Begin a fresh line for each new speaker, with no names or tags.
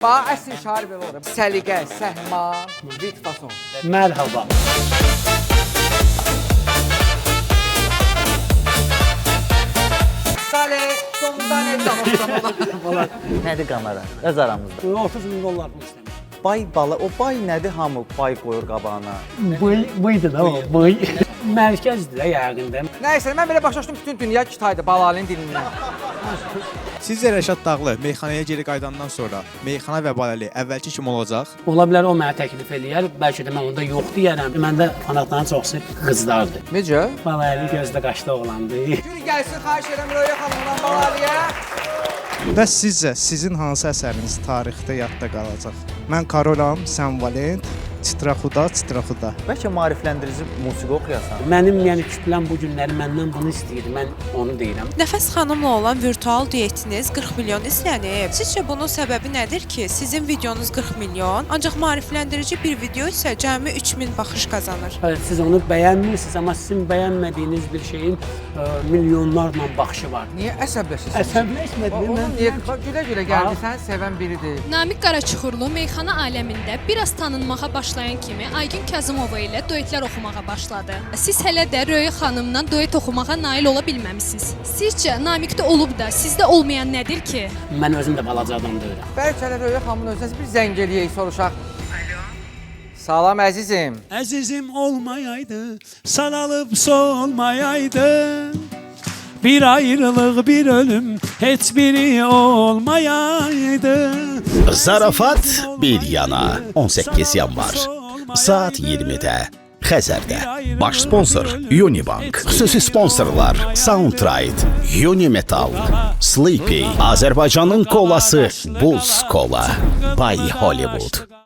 Bax, əsl şair belə olur. Səliqə, səhman, rit fason.
Mərhaba.
Salih, sonunda ne zaman?
Nədir kamera? Öz aramızda.
30 min dollar bu istəmir.
Bay balı, o bay nədir hamı bay qoyur qabağına?
Bıydı da o, bıy. Mərkəzdir də yəqində.
Nəysə, mən belə başa düşdüm, bütün dünya kitaydı Balalinin dilindən.
Sizcə Rəşad Dağlı meyxanaya geri qayıdandan sonra meyxana və Balali əvvəlki kimi olacaq?
Ola bilər o mənə təklif eləyər, bəlkə də mən onda yox deyərəm. Məndə fanatların çoxsu qızlardır.
Necə?
Balali gözdə qaşlı oğlandı.
Yürü gəlsin, xahiş edirəm Röya xanımdan Balaliyə.
Və sizcə sizin hansı əsəriniz tarixdə yadda qalacaq? Mən Karolam, sən Valent, Titraxuda.
Bəlkə maarifləndirici musiqi oxuyasan?
Mənim yəni kütləm bu günləri məndən bunu istəyir. Mən onu deyirəm.
Nəfəs xanımla olan virtual duetiniz 40 milyon izlənib. Sizcə bunun səbəbi nədir ki, sizin videonuz 40 milyon, ancaq maarifləndirici bir video isə cəmi 3000 baxış qazanır?
Siz onu bəyənmirsiniz, amma sizin bəyənmədiyiniz bir şeyin milyonlarla baxışı var.
Niyə əsəbləşirsən?
Əsəbləşmədim.
Onun niyə gülə-gülə gəldi, sən sevən biridir.
Namiq Qaraçuxurlu meyxana aləmində biraz tanınmağa başlayan kimi Aygün Kazımova ilə duetlər oxumağa başladı. Siz hələ də Röya xanımla duet oxumağa nail ola bilməmisiniz. Sizcə Namiqdə olub da sizdə olmayan nədir ki?
Mən özüm də balaca adam deyirəm.
Bəlkə də Röya xanımın özünə bir zəng eləyək, soruşaq. Salam əzizim.
Əzizim olmayaydı, saralıb solmayaydı. Bir ayrılıq, bir ölüm, heç biri olmayaydı.
Zarafat bir yana 18 yanvar saat 20'də Xəzərdə. Baş sponsor Unibank. Xüsusi sponsorlar Soundtride, Unimetal, Sleepy, Azərbaycanın kolası Buz Kola, Bay Hollywood.